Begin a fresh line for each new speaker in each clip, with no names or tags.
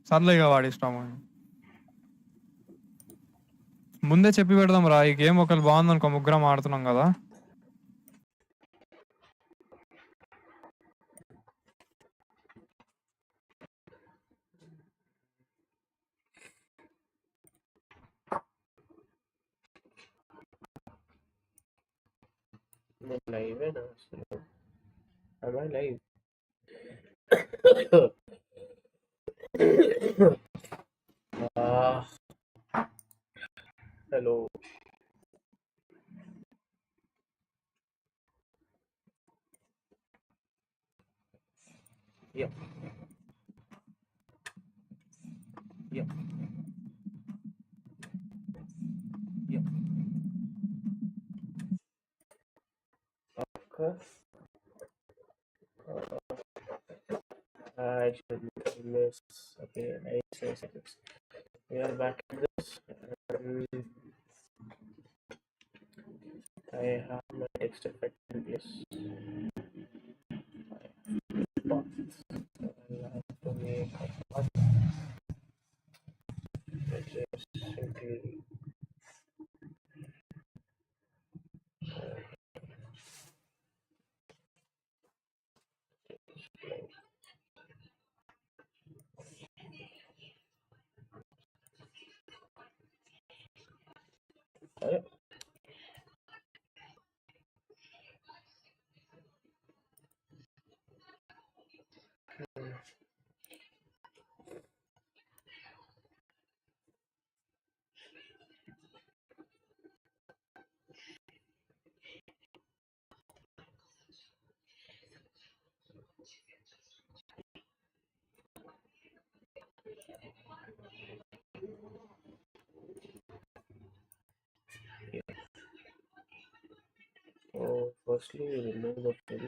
సర్లే ఇక వాడి ఇష్టం. ముందే చెప్పి పెడదాం రా, ఈ గేమ్ ఒకవేళ బాగుందనుకో ముగ్గురం ఆడుతున్నాం కదా.
Live live hello Yep. Yep. Yep. Okay. I should miss. Okay, 9 seconds. We are back in this. I have my text effect in place. I'll have to make a part which is simply okay. So firstly we remove the fill.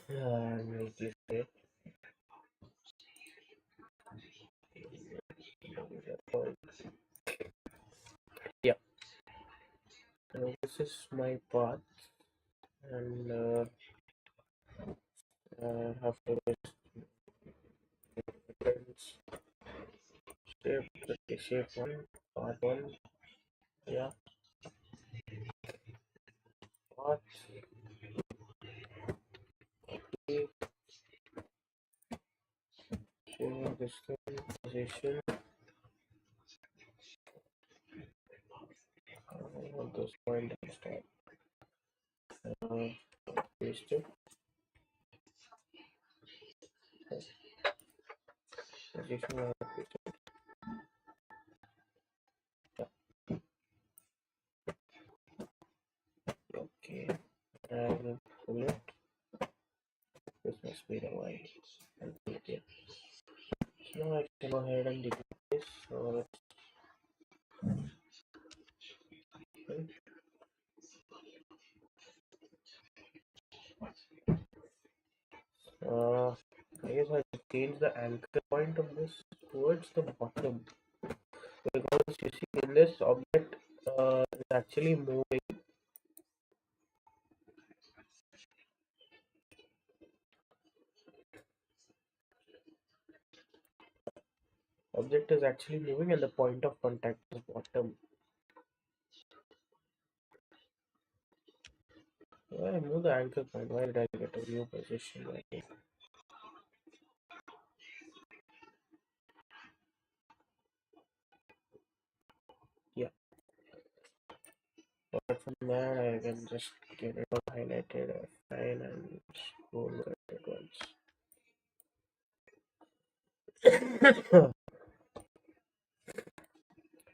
And we'll click it. Yeah. So this is my path, and have to shape one, part one. Yeah. Part. Change the skin position. I want this point to start. Paste it. Position paste it. Yeah. Okay. I will pull it. This must be the Y. I'll pull it here. So now I can go ahead and delete this. So I guess I change the anchor point of this towards the bottom, because you see in this object is actually moving. Object is actually moving and the point of contact is bottom. Why I move the anchor point? Why did I get a new position right here? Yeah. Apart from that, I can just get it all highlighted, fine, and go look at it once.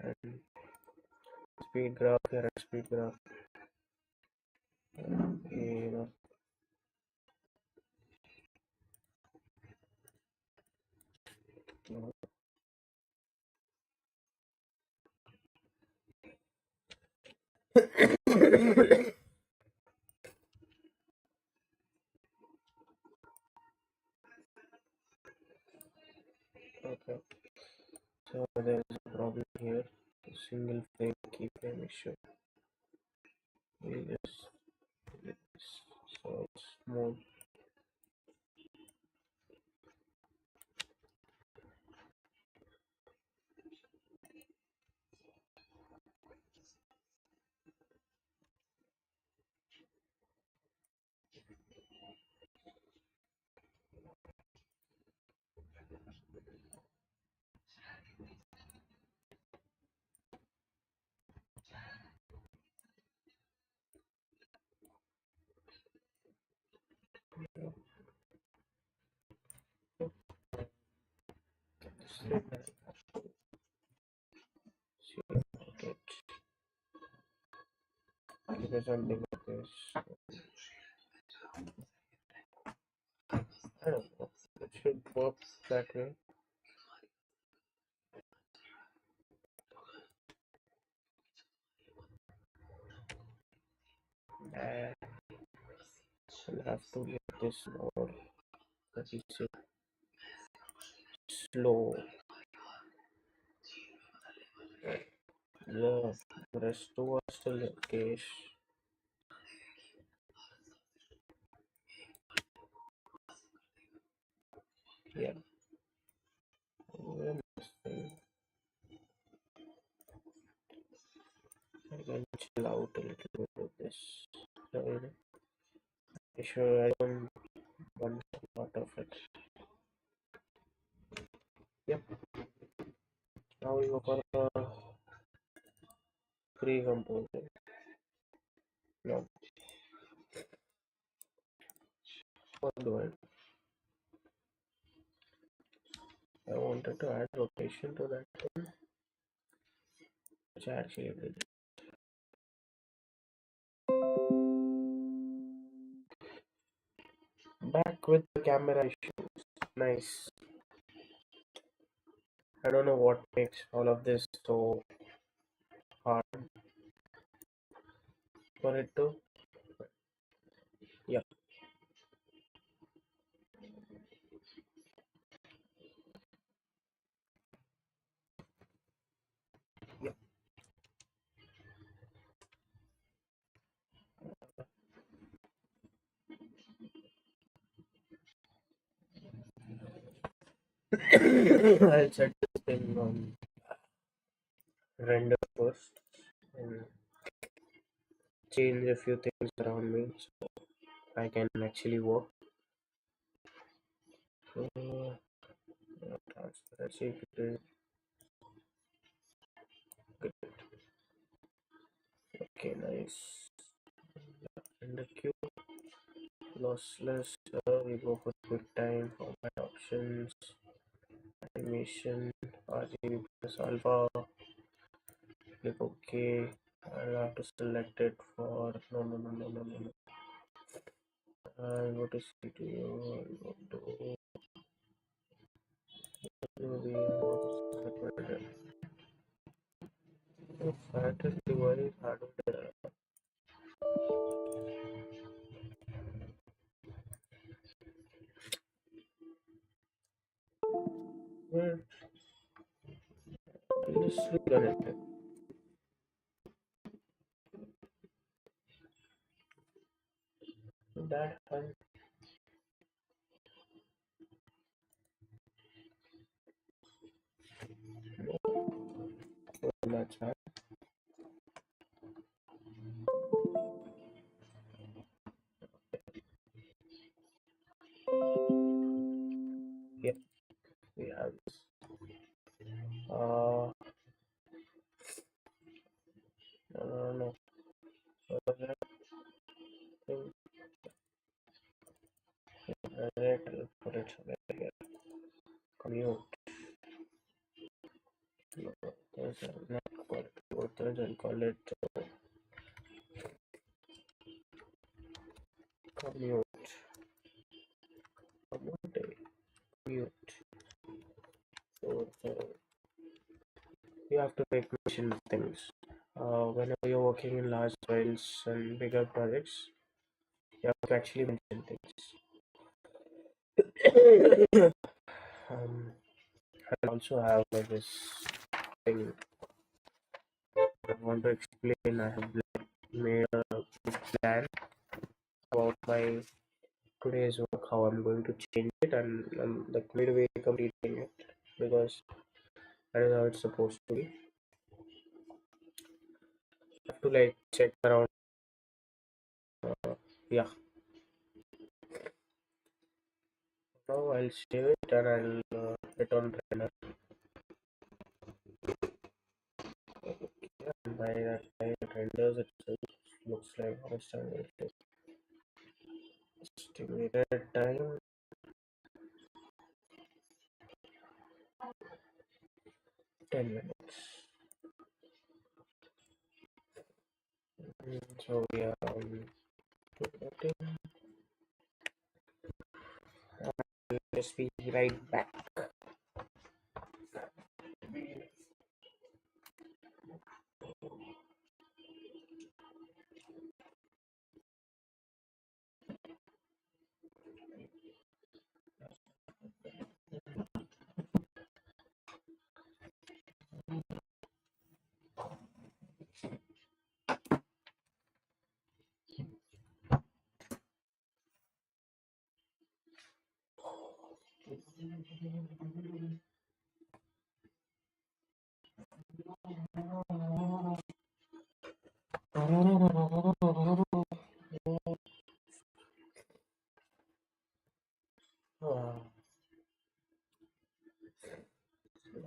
And speed graph here, and speed graph. Okay, okay. So there is a problem here. A single frame keyframe issue. We'll just so it's more. Okay, give me something like this. I don't know. It should work that way. And I'll have to make this more, let me say, slow. Yeah, the rest two are still in case. Yeah, we're missing. I can chill out a little bit with this. So, make sure I don't want part of it. Yep, now we go for pre-composing. No, what do I wanted to add rotation to that thing, which I actually did. Back with the camera issues. Nice. I don't know what makes all of this so hard for it to. Yeah, yeah. I'll set this thing on render first and change a few things around me so I can actually work. Transparency, good. Okay, nice. Render queue, lossless. We go for quick time, format options, animation, RGB plus alpha. Click OK. I'll have to select it for no. I'll go to CPU. I'll go to movie. Fattest device hardware. Where is reconnected? That one. That's right. Yep, we have this. No. No. Right, I'll put it somewhere here. Commute. No, there's not called workers. I'll call it commute. Commute. So you have to make mention of things. Whenever you're working in large files and bigger projects, you have to actually mention things. I also have like this thing I want to explain. I have made a plan about my today's work, how I'm going to change it, and I'm like midway completing it because that is how it's supposed to be. I have to like check around. Yeah, now I'll save it and I'll hit on render. Yeah, and by that time it renders itself. Looks like how much time will it take? Estimated time 10 minutes. So yeah, just be right back.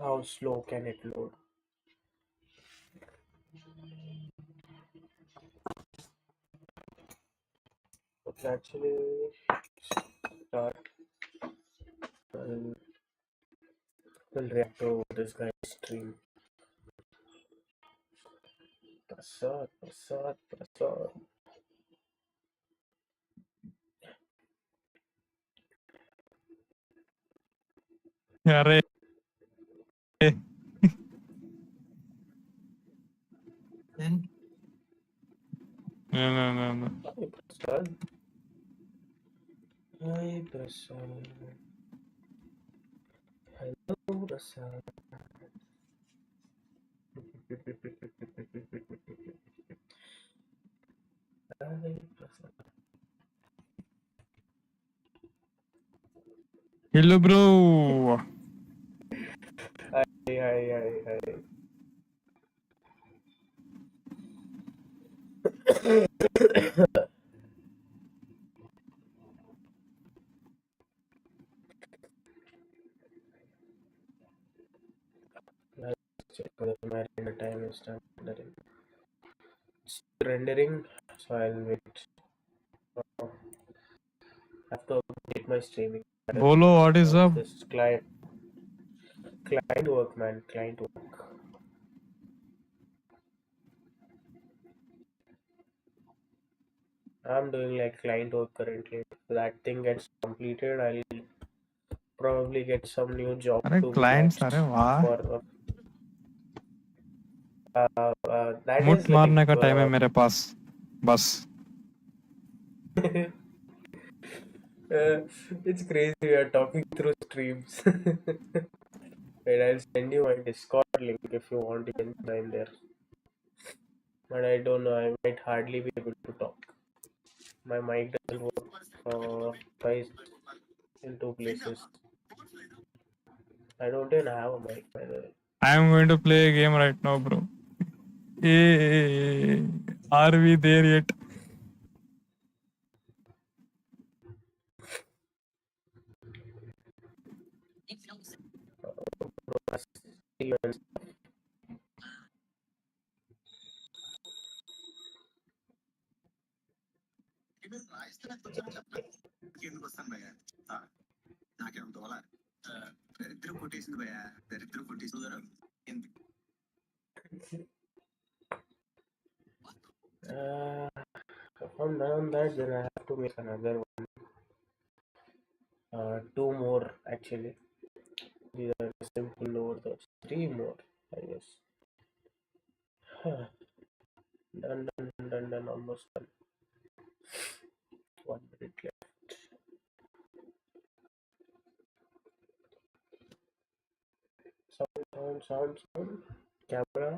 How slow can it load? Let's actually start. We'll, we'll react to this guy's stream. Prasad, Prasad, Prasad.
अरे no.
Hi, Prasad. Hi, Prasad. Hello, Prasad. Hi, Prasad.
Hello, bro.
Hi, hi. Let's check whether my render time is done rendering. It's rendering, so I'll wait. I have to update my streaming pattern
Bolo, what
because
is
of
up?
this client work, man. Client work. I'm doing like client work currently. If that thing gets completed, I'll probably get some new job
अरे
to be
clients
launched
अरे वाह
for. That
मुट
is like.
मारने का time है मेरे पास बस
It's crazy. We are talking through streams. Wait, I'll send you my Discord link if you want. You can join there. But I don't know. I might hardly be able to talk. My mic doesn't work twice in two places. I don't even have a mic, by the way.
I am going to play a game right now, bro. Hey, are we there yet?
If I'm done that, then I have to make another one. Two more actually. These are simple over the three more, I guess. Done, almost done. 1 minute left. Sound. Camera.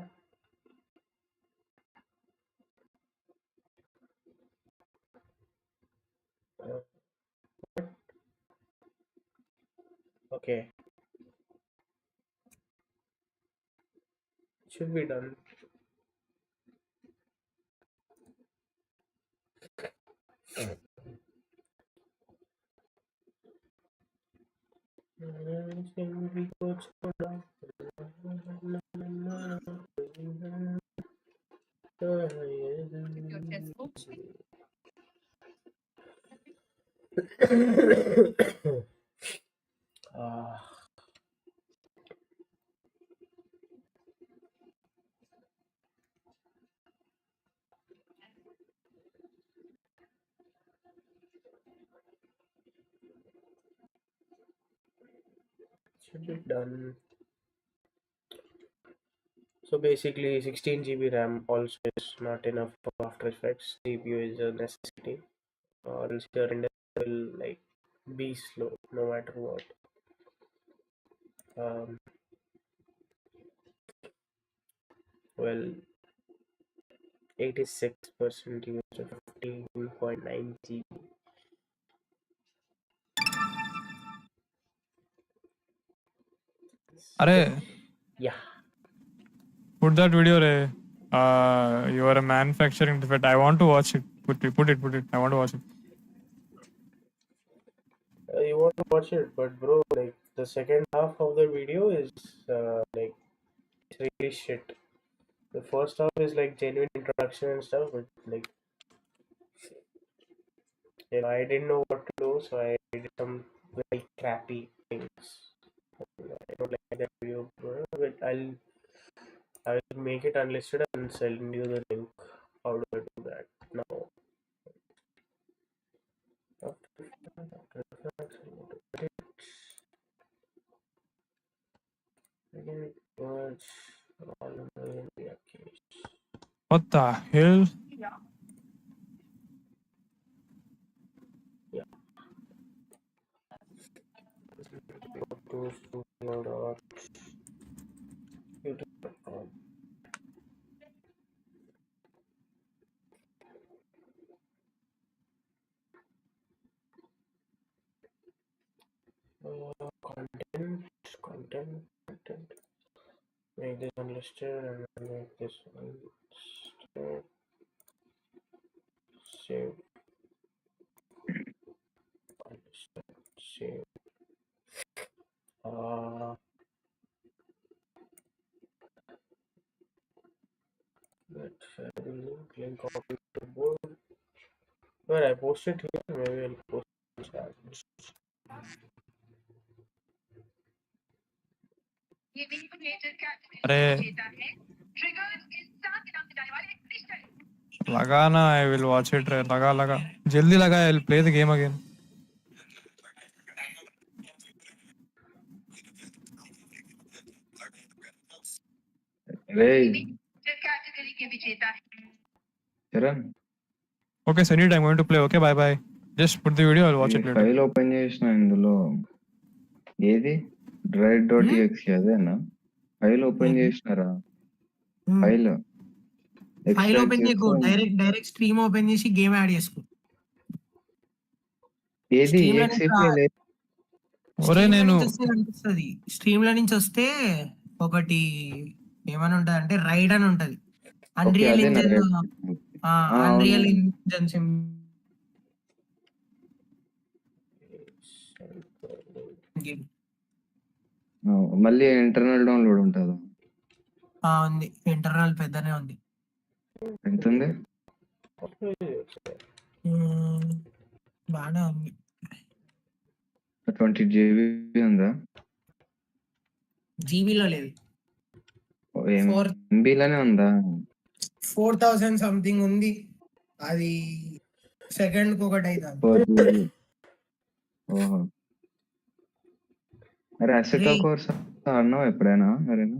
Okay, should be done. Ah, should be done. So basically, 16 GB RAM also is not enough for After Effects. CPU is a necessity, or else your render will like be slow no matter what. Um, well, 86% used 15.9 GB.
అరే
So yeah,
put that video ray. You are a manufacturing defect. I want to watch it. Put it. I want to watch it.
you want to watch it, but bro, like the second half of the video is like it's really shit. The first half is like genuine introduction and stuff, but like I didn't know what to do, so I did some very crappy things. I don't like that video, bro, but I'll make it unlisted and send you the link. How do I do that now? After Effects, edit, again, merge all of the keys.
What the hell?
Yeah, go to studio.youtube.com. Content. Make this unlisted and make this unlisted. Save. Unlisted. Save. Let's share the link copy to board. Where I post it here, maybe I'll post it in chat.
अरे लगाना. I will watch it रे. लगा जल्दी लगा. I will play the game again.
Ray Charan,
Okay, send it. I'm going to play. Okay, bye. Just put the video. I'll watch
ఈ
it later.
File open చేసిన ఇందులో ఏది డ్రైవ్.exe అదేనా ఫైల్ ఓపెన్ చేసినారా? ఫైల్
ఫైల్
ఎక్స్ట్రాక్ట్
ఓపెన్ చేయకు,
చేస్తే
direct stream open చేసి game add చేసుకో.
ఏది
స్ట్రీమ్ లో నుంచి
exe లేదు.
ఒరే
స్ట్రీమ్ లో
నేను
నుంచి వస్తే కనిపిస్తుంది. స్ట్రీమ్ లో నుంచి వస్తే ఒకటి ఏమని ఉంటది అంటే రైడ్ అని ఉంటది.
ఓకే,
అన్రియల్
అదేనా
ఇంజన్,
రైట్. అవును,
అన్రియల్ ఇంజన్ గేమ్
మళ్ళీ ఇంటర్నల్ డౌన్లోడ్ ఉంటుందా?
ఉంది. ఇంటర్నల్ పెద్దనే ఉంది.
ఎంత ఉంది?
బాగానే ఉంది.
20 GB ఉందా?
జీబీలో లేదు,
ఎంబీలోనే ఉందా?
4000 సంథింగ్ ఉంది. అది సెకండ్ కి ఒకటి అవుతుంది.
4 GB. ఓహో, అరే అసెటో కోర్స్ అన్నావు ఎప్పుడైనా? మరేనా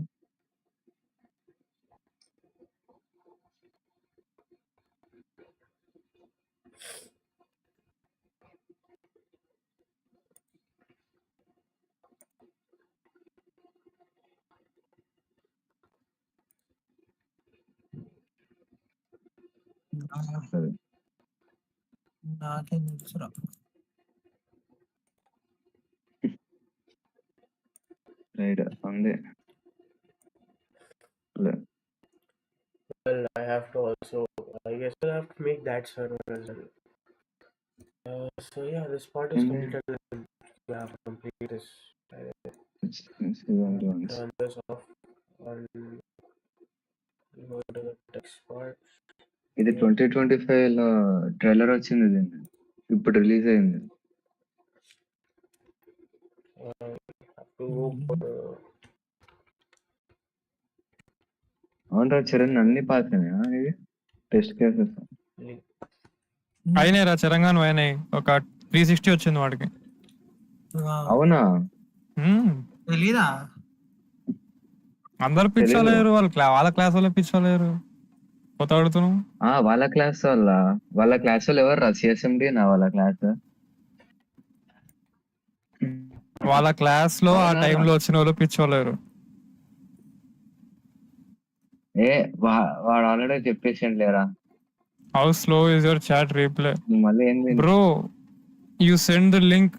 సరే.
నాకేం తెలుసురా.
రైట్ ఉంది.
Well, I have to also, I guess I have to make that server as well. So yeah, this part is
ఏంది?
completed. We have to complete this.
Season once.
Turn this off and go to the text part.
ఇది 2025 లో trailer వచ్చింది దీన్ని. ఇప్పుడు release అయింది.
Have to go for
అవునరా చరణ్, అన్ని పాతున్నాయా ఇవి టెస్ట్ కేసెస్?
link.
అయినాయి రా తెలంగాణ అయినాయి. ఒక 360 వచ్చింది వాడికి.
అవునా?
తెలీదా?
అందరు పిచ్చోలేరు, వాళ్ళ క్లాస్ వాళ్ళు పిచ్చోలేరు. కొత్త అడుగుతున్నావు.
వాళ్ళ క్లాస్ వాళ్ళు ఎవరు రా? సిఎస్ఎండి నా వాళ్ళ క్లాస్.
వాళ్ళ క్లాస్ లో ఆ టైంలో వచ్చిన వాళ్ళు పిచ్చోలేరు.
వాడు ఆల్రెడీ చెప్పేసిండు లేరా.
How slow is your chat replay
మళ్ళీ ఏంది
bro? You send the link,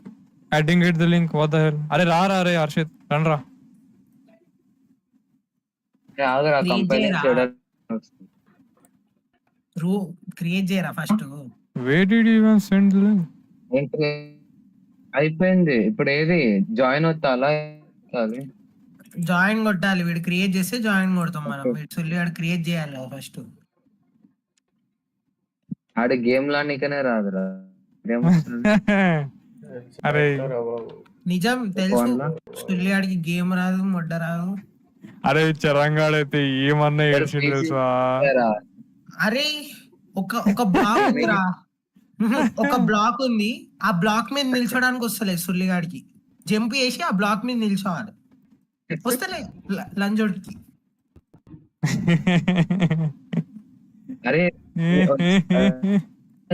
I didn't get the link. What the hell? అరే రా హర్షిత్ రండ్రా.
ఆగరా, కంపెనీ
క్రియేట్ చేయరా first.
Where did you even send the link?
అయిపోయింది. ఇప్పుడు ఏది జాయిన్ అవుతా?
జాయిన్ కొట్టాలి. వీడు క్రియేట్ చేస్తే జాయిన్ కొడతాం మనం. వీడు క్రియేట్ చేయాలి ఫస్ట్.
ఆడ గేమ్ లానికనే రాదురా.
అరే
నిజం తెలుసు, సుల్లియాడికి గేమ్ రాదు, మొడ్డ రాదు.
అరే చరంగాడైతే ఏమన్నా ఏడ్చిండు తెలుసా?
అరే ఒక బ్లాక్ ఉందిరా, ఒక బ్లాక్ ఉంది. ఆ బ్లాక్ మీద నిల్చోడానికి వస్తలేదు సుల్లిగాడికి. జంప్ చేసి ఆ బ్లాక్ మీద నిల్చోవాలి, వస్తలే లంజోడికి.
అరే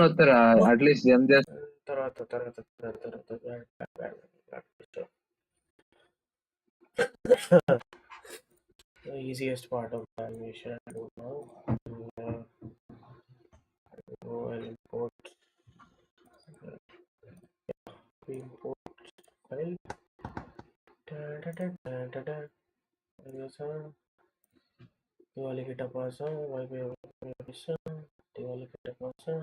వస్తారా అట్లీస్ట్ జంప్ చేస్తా.
తర్వాత the easiest part of the animation I do now. Go and import. We import file. Diwali kita puasa, Diwali kita puasa.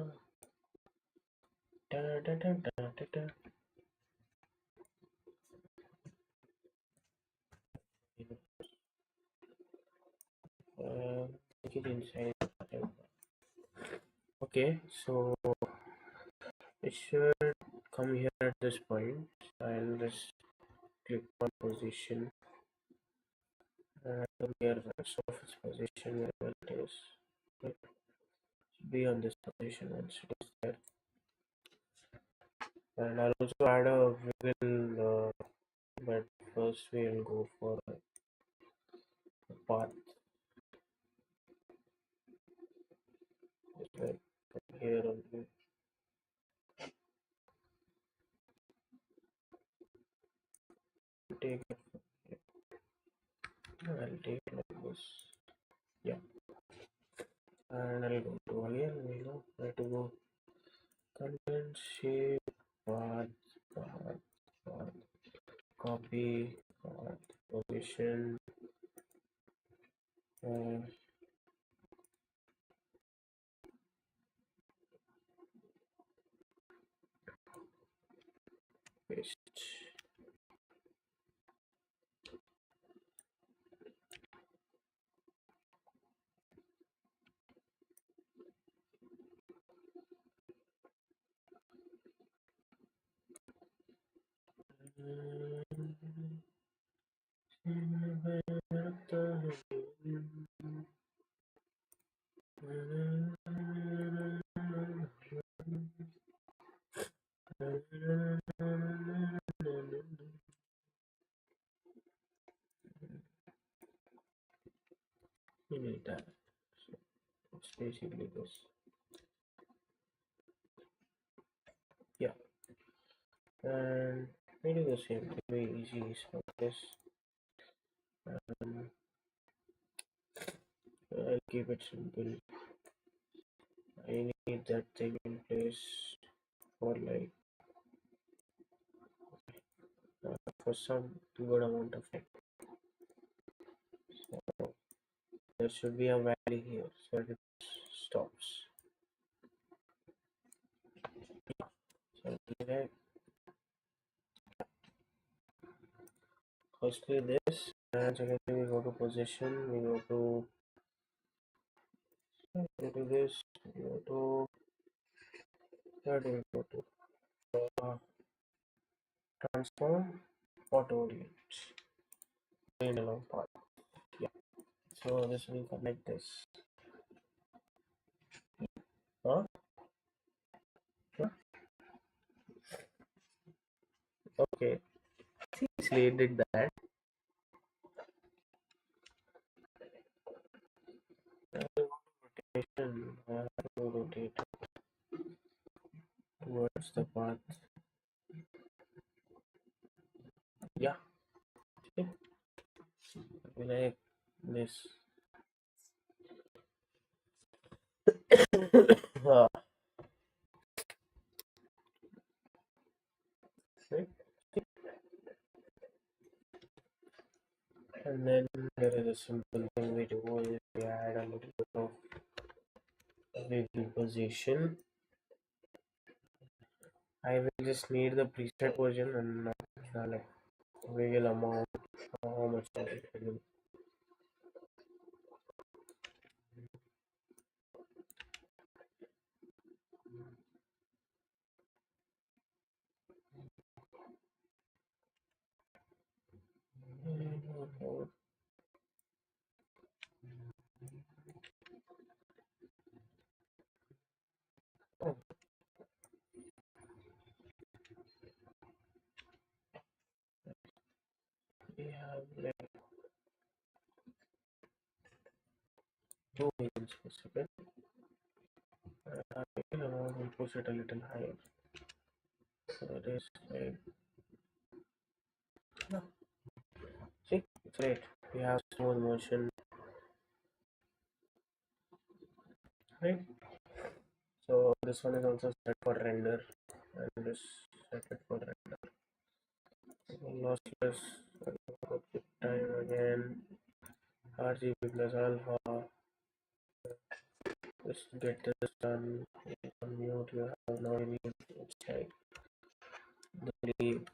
Take it inside. Okay, so it should come here at this point. I'll just click on position. Here surface position, wherever it is. Be on this position once it is there. And I'll also add a wiggle, but first we'll go for a path. Just like here only. Take it from here. I'll take it like this. Yeah. And I'll go to again, where to go. Content, shape, path, copy, path, position. Paste. We need that. So it's basically this. Yeah. And we do the same thing, very easy. So this. I'll keep it simple. I need that thing in place for like for some good amount of time. should be a valley here, so it stops. So firstly this, and secondly we go to position, we go to this, we go to third, we go to transform, auto orient, in a long path. Yeah. So this will come like this. Huh? Yeah. Okay. Easily did that. Rotation. I have to rotate towards the path. Yeah. Like this. Ah, right. And then there is a simple thing we do is we add a little bit of wiggle position. I will just need the preset version and like wiggle amount, how much of it will. Oh, we have like 2 inches per second. I will push it a little higher. So it is like, no, see, it's great. We have smooth motion, right? So this one is also set for render, and this set it for render. Lossless, time again, RGB plus alpha. Just get this done. On mute, you have no any check. Delete.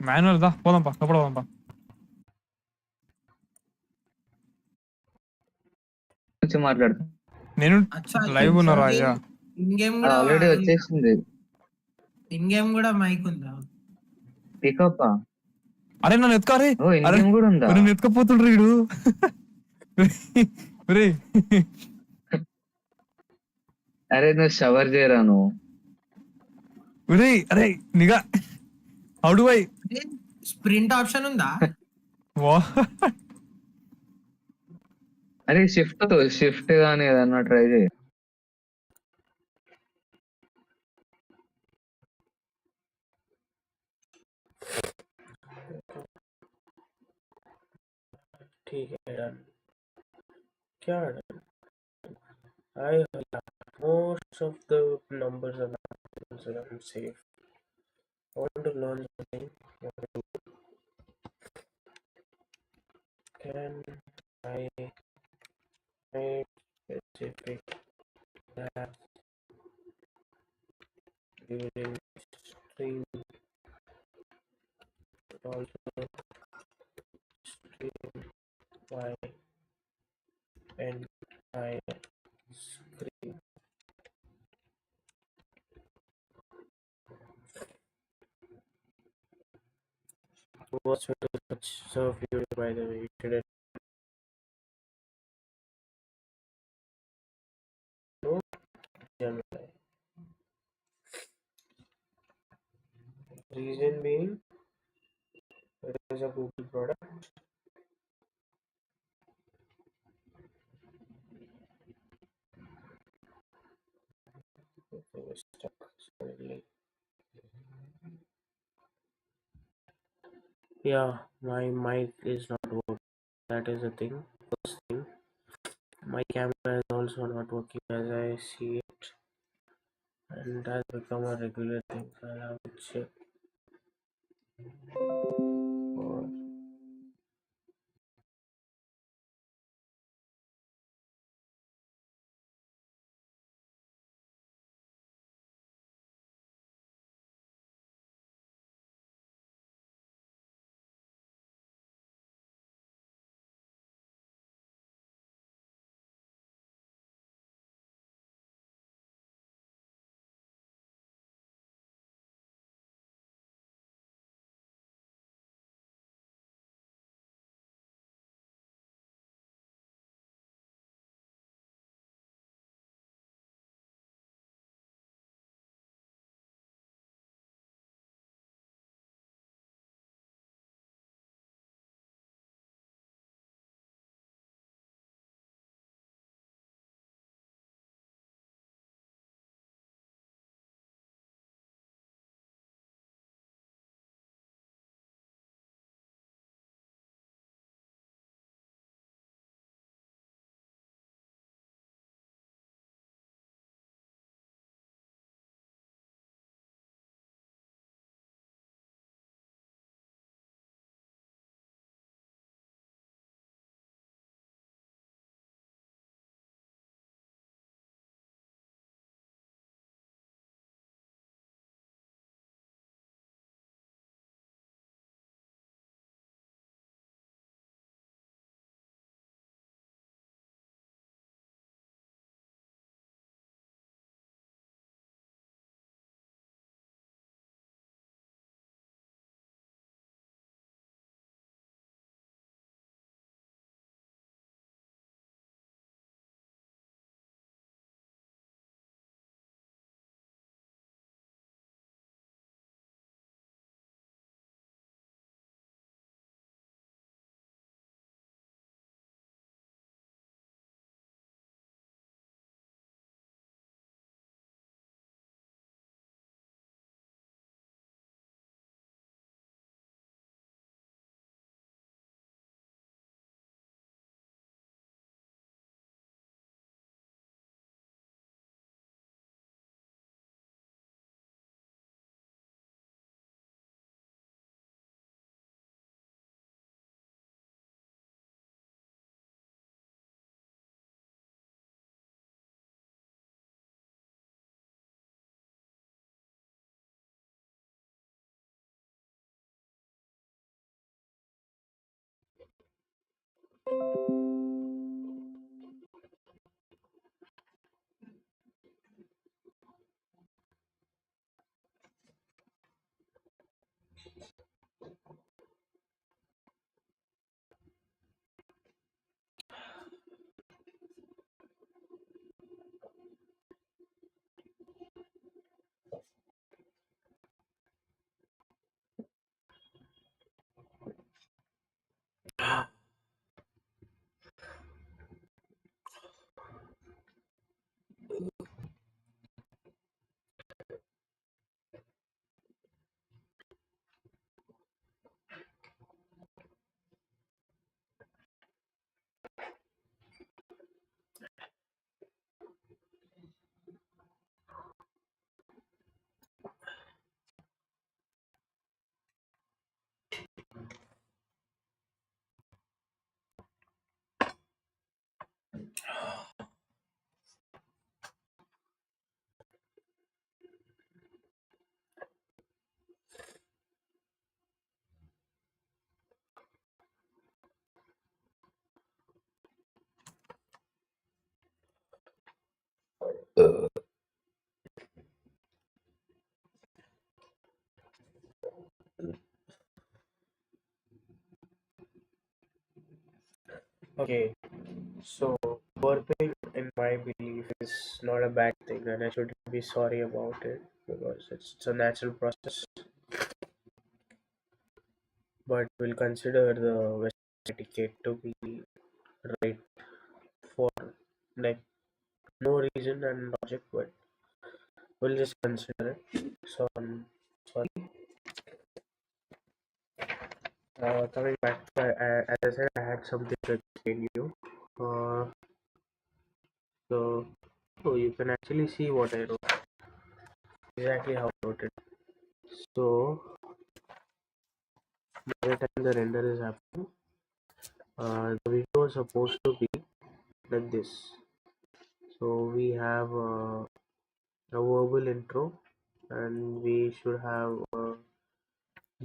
Manual దా పోదాంపా ఎప్పుడు పోదాంపా
వచ్చి మాట్లాడతా
నేను
అచ్చా
live ఉన్నారా అయ్యా
ఇన్ గేమ్ కూడా
ఆల్రెడీ వచ్చేసింది
ఇన్ గేమ్ కూడా మైక్ ఉందా
పికప్
అరే నన్ను ఎత్తుకారే
ఓ ఇన్ గేమ్ కూడా ఉందా
నన్ను ఎత్తుకపోతుండ్రు వీడు రే
అరే నువ్వు షవర్ చేయరా నువ్వు
రే అరే నిగా how do I
sprint option ఉందా
అరే షిఫ్ట్ కానీ ఏదన్నా ట్రై చేయి
ठीक है डन क्या done I most of the numbers are I'm safe. I want to learn something. Can I make specific tasks during stream, but also stream my entire screen? What's such serve you by the way? You should know Gemini. Reason being, it is a Google product. It was stuck suddenly. Yeah, my mic is not working. That is the thing. First thing, my camera is also not working as I see it, and it has become a regular thing. So I'll have to check. Or okay, so burping, in my belief, is not a bad thing, and I shouldn't be sorry about it because it's a natural process. But we'll consider the Western etiquette to be right for like no reason and logic, but we'll just consider it. So I'm sorry. Coming back, as I said, I had something to explain you. Uh, so, oh, you can actually see what I wrote, exactly how I wrote it. So, by the time the render is happening, the video was supposed to be like this. So, we have a verbal intro, and we should have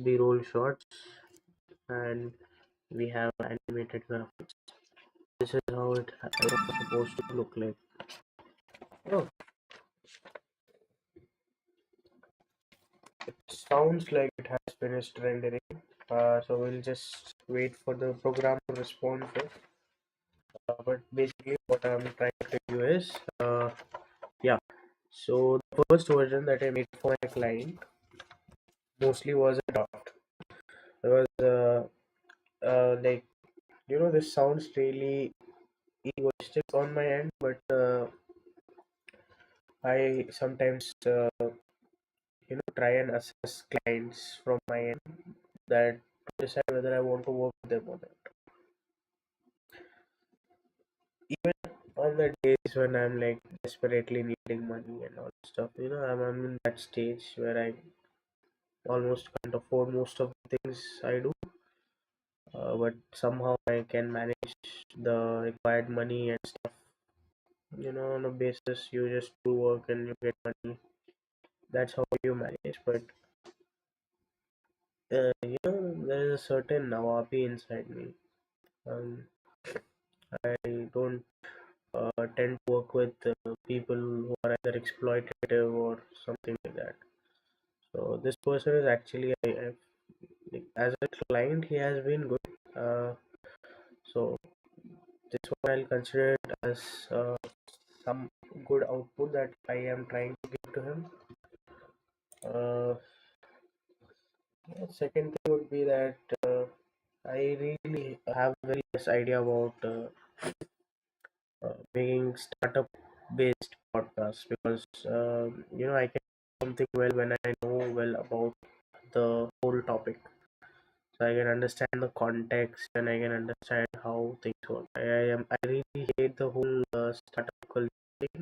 B-roll shots, and we have animated graphics. This is how it was supposed to look like. Oh, it sounds like it has finished rendering. So we'll just wait for the program to respond first. But basically, what I'm trying to do is, yeah. So the first version that I made for my client mostly was a draft. It was like, this sounds really egoistic on my end, but I sometimes try and assess clients from my end that to decide whether I want to work with them or not. Even on the days when I'm like desperately needing money and all stuff, I'm in that stage where I almost can't afford most of the things I do, but somehow I can manage the required money and stuff. On a basis you just do work and you get money. That's how you manage. But there's a certain Nawabi inside me. Um, I don't tend to work with people who are either exploitative or something like that. So this person is actually, like, as a client, he has been good. So this one I'll consider it as some good output that I am trying to give to him. Uh, Second thing would be that I really have very less idea about making startup based podcasts, because I can do something well when I know well about the whole topic, so I can understand the context and I can understand how things work. I really hate the whole startup culture thing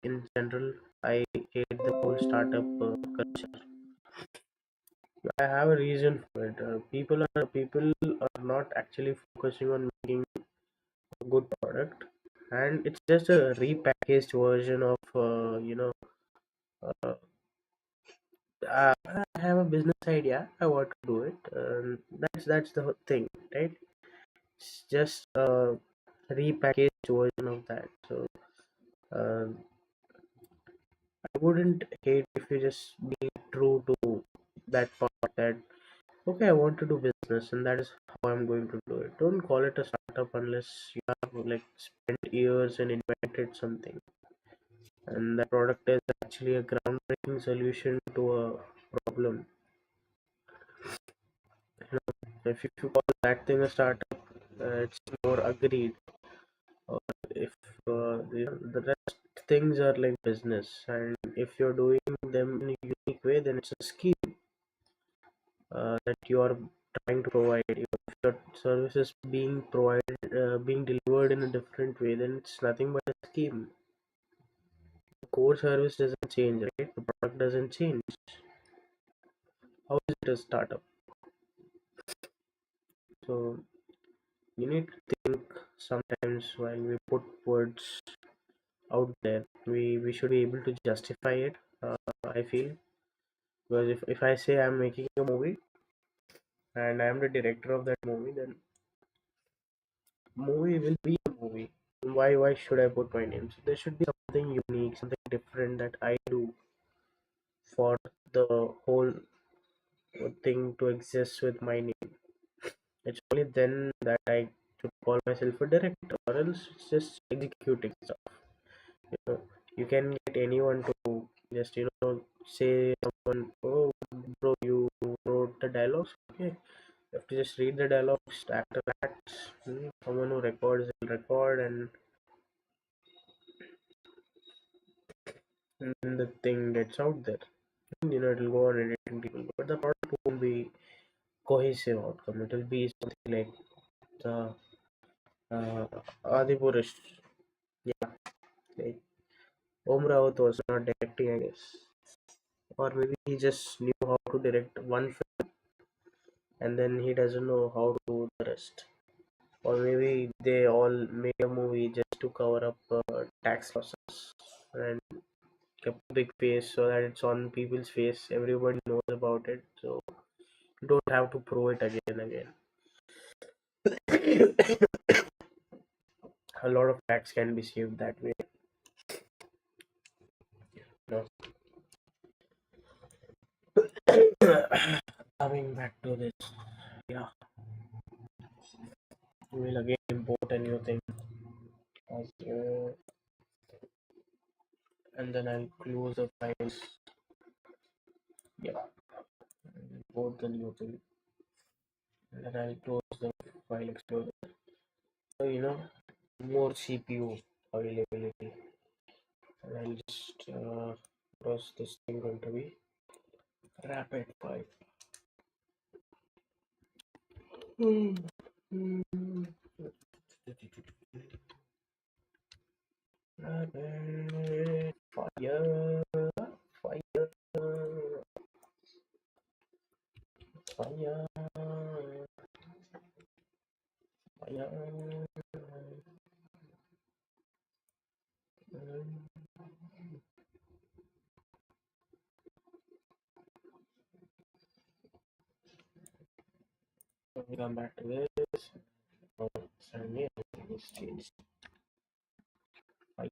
in general. I hate the whole startup culture. I have a reason for it. People are not actually focusing on making a good product, and it's just a repackaged version of uh, I have a business idea. I want to do it. That's the thing, right? It's just a repackaged version of that. So uh, I wouldn't hate if you just be true to that part, that okay, I want to do business and that is how I'm going to do it. Don't call it a startup unless you have like spent years and invented something, and the product is actually a groundbreaking solution to a problem. If you call that thing a startup, it's more agreed. Or if the rest things are like business, and if you're doing them in a unique way, then it's a scheme that you are trying to provide. If your service is being delivered in a different way, then it's nothing but a scheme. The core service doesn't change, right? The product doesn't change. How is it a startup? So you need to think sometimes while we put words out there. We should be able to justify it. I feel, because if I say I'm making a movie and I'm the director of that movie, then movie will be a movie. Why should I put my name? So there should be something unique, something different that I do for the whole thing to exist with my name. It's only then that I should call myself a director, or else it's just executing stuff. You know, you can get anyone to just say someone, oh bro, you wrote the dialogues. Okay, you have to just read the dialogues, actor acts. Someone who records will record, and then the thing gets out there. it'll go on editing people, but the product won't be cohesive outcome. It will be something like the Adipurish. Yeah, like Om Rawat was not directing, I guess, or maybe he just knew how to direct one film and then he doesn't know how to do the rest. Or maybe they all made a movie just to cover up tax losses and kept a big face so that it's on people's face. Everybody knows about it, so you don't have to prove it again and again. A lot of tax can be saved that way. No. Coming back to this, yeah, we'll again import a new thing as and then I'll close the files. Yeah, import the new thing and then I'll close the file explorer. So more CPU availability. And I'll just was this thing going to be rapid 5. Rapid fire, fire, fire, fire. We come back to this. Oh, suddenly everything is changed. Fire.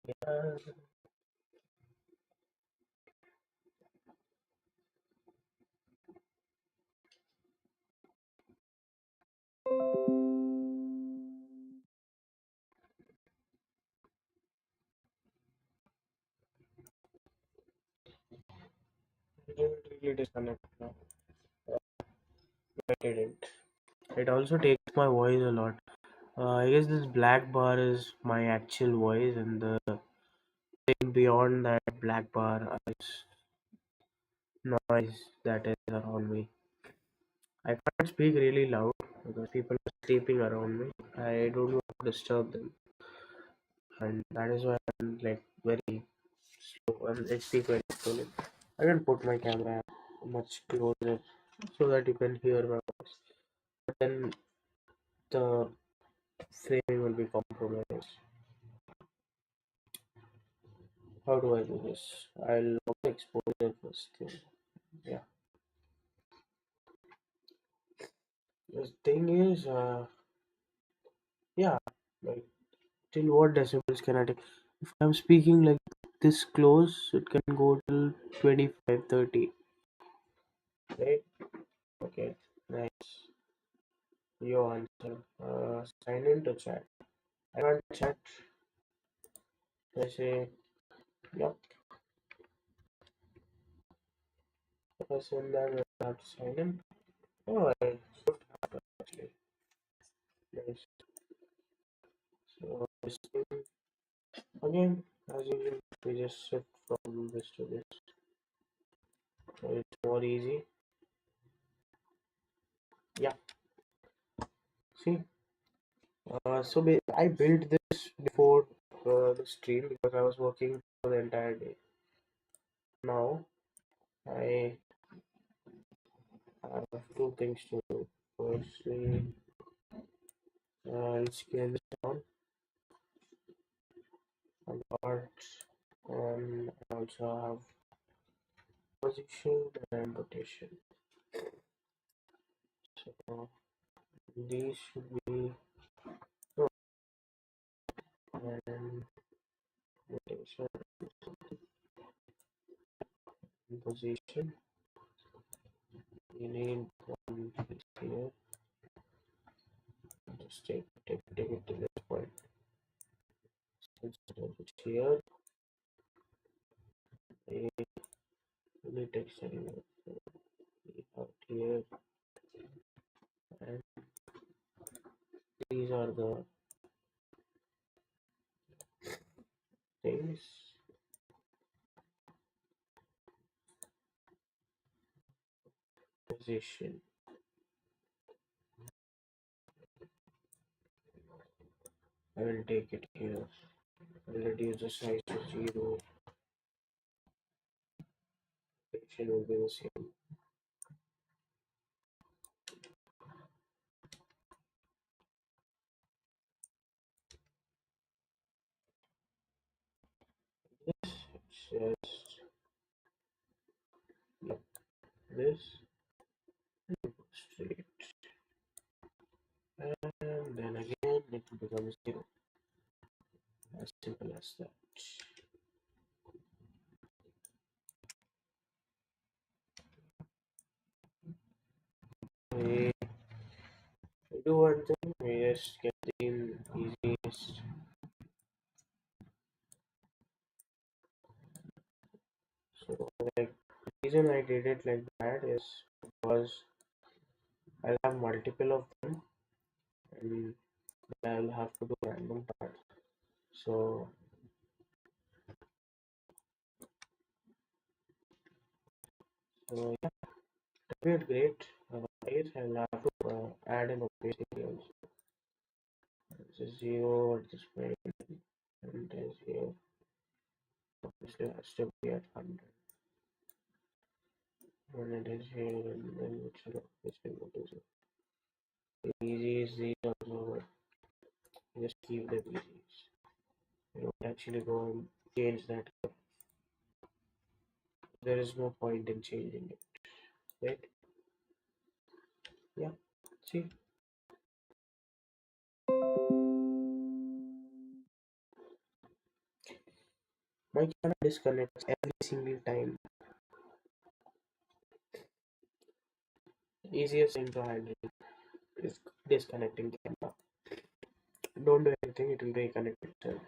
It didn't really disconnect now. I didn't. It also takes my voice a lot. I guess this black bar is my actual voice, and the thing beyond that black bar is noise that is around me. I can't speak really loud because people are sleeping around me. I don't want to disturb them, and that is why I'm like very slow and I speak very slowly. I can put my camera much closer so that you can hear my voice, but then the framing will be compromised. How do I do this? I'll expose it first. Yeah. The thing is, yeah, like till what decibels can I take? If I'm speaking like this close, it can go till 25, 30. Right? Okay, nice. Your answer. Sign into chat. I can't chat. I say, yep. If I send that, I have to sign in. Oh, I should have actually. Nice. So, this thing, again, as usual, we just shift from this to this. So it's more easy. Yeah. See, I built this before the stream because I was working for the entire day. Now I have two things to do. Firstly, I'll scale this down a lot, and I also have position and rotation. So these should be and rotation and position. You need one piece here. Just take it to this point. Let's put it here. The text anyway. We have here, and these are the things. position. I will take it here. I'll reduce the size to 0. Position will be the same. Just like this, straight, and then again it will become 0. As simple as that. We do one thing, we just get the easiest. So like the reason I did it like that is because I'll have multiple of them and I'll have to do random parts. So yeah, that would be great. Otherwise, I'll have to add an opacity also. This is 0 at this point, and it is here. Obviously, has to be at 100. When it is here, and then it should obviously go to 0. The easy is these also, but just keep the easies. You don't actually go and change that. There is no point in changing it, right? Yeah, see. My camera disconnects every single time. Easiest thing to handle is disconnecting camera. Don't do anything, it will reconnect itself.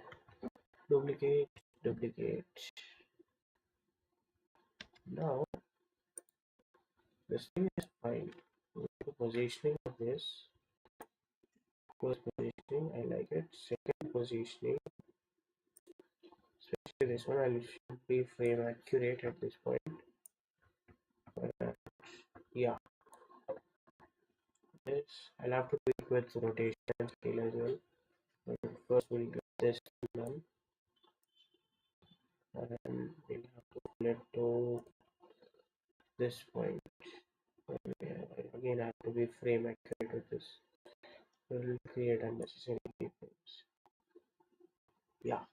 Duplicate, duplicate. Now, this thing is fine. The positioning of this. First positioning, I like it. Second positioning, especially this one, I should be frame accurate at this point. Yeah. This, I'll have to tweak with rotation and scale as well. But first, we'll get this done. And we'll have to pull it to this point. Again, I have to be frame accurate with this. It will create unnecessary keyframes. Yeah.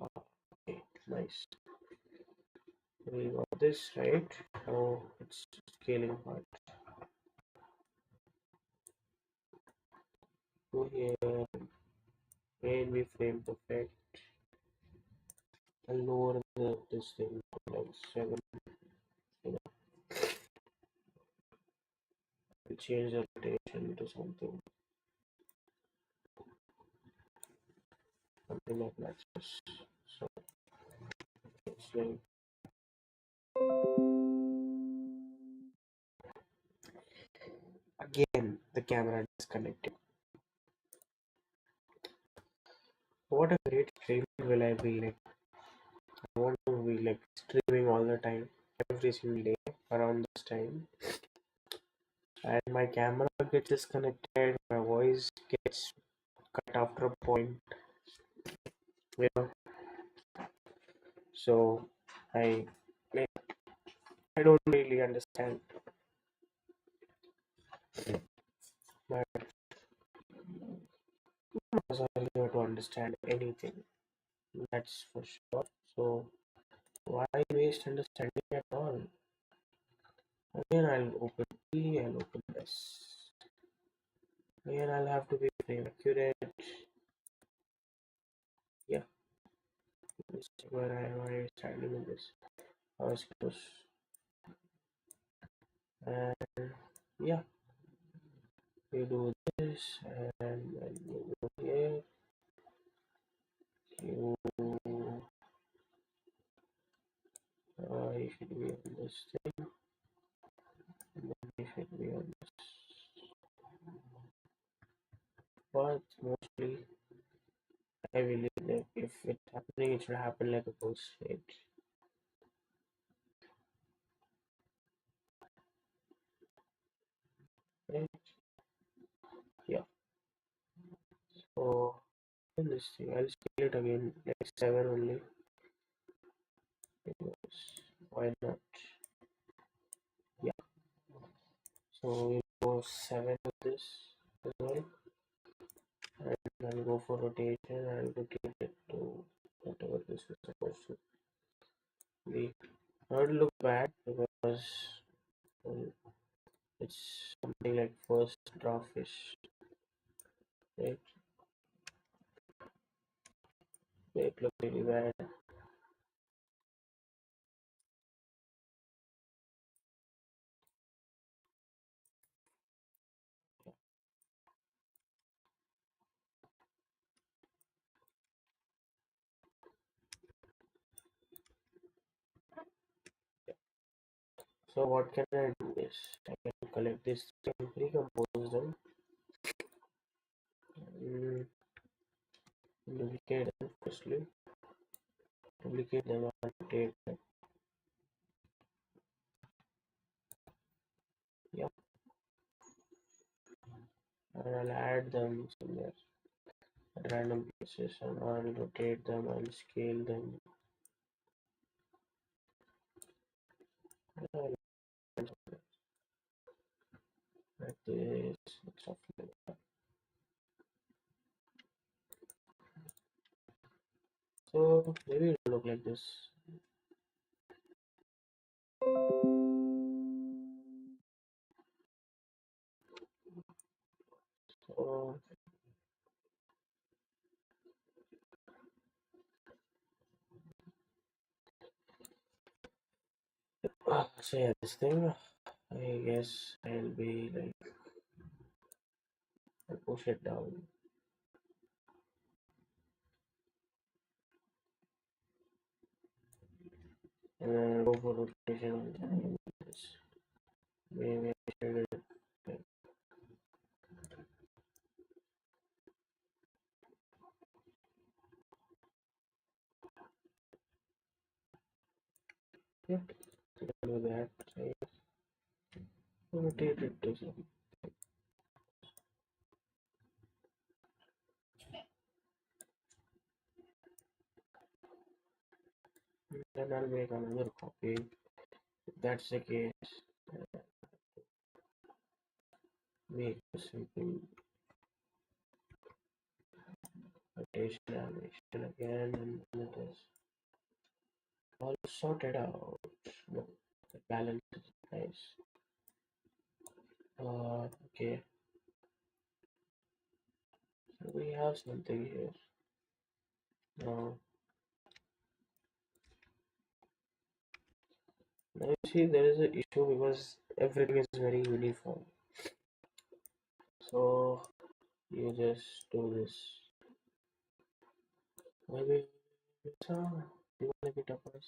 Okay, nice. We got this right. Now it's scaling part. Go here. Again, we frame perfect. I'll lower this thing to like 7. You know, I'll change the rotation to something like matches. So it's like again the camera disconnected. What a great streamer will I be like. I want to be like streaming all the time, every single day around this time. And my camera gets disconnected, my voice gets cut after a point, you know. So I like I don't really understand, but I'm not here to understand anything. That's for sure. So why waste understanding at all? Again, I'll open P, I'll open this. Again, I'll have to be frame accurate. Yeah, let's check where I am standing in this. I was close. And yeah, you do this, and then you go here. You should be on this thing, and then you should be on this. But mostly, I believe that if it's happening, it should happen like a post state. right? Yeah. So in this thing, I'll scale it again like 7 only because why not? Yeah. So we'll go 7 with this as well, and I'll go for rotation and I'll rotate it to whatever this is supposed to be. Now it'll look bad because well, it's something like first draft fish, right? It look really bad. So what can I do is I can collect this and recompose them, mm, duplicate them firstly, duplicate them and rotate them. Yep, and I'll add them somewhere at random places and I'll rotate them and scale them. I'll add like this, stuff like that. So maybe it'll look like this. So so yeah, this thing, I guess I'll be like, I'll push it down. And then I'll go for rotation on this. Maybe I should do it like, yeah, I can do that. I rotate it to some. Then I'll make another copy. If that's the case, make a simple rotation animation again, and then it is all sorted out. No, the balance is nice. Okay, so we have something here. Now, now you see there is an issue because everything is very uniform. So you just do this. Maybe it's you wanna get up on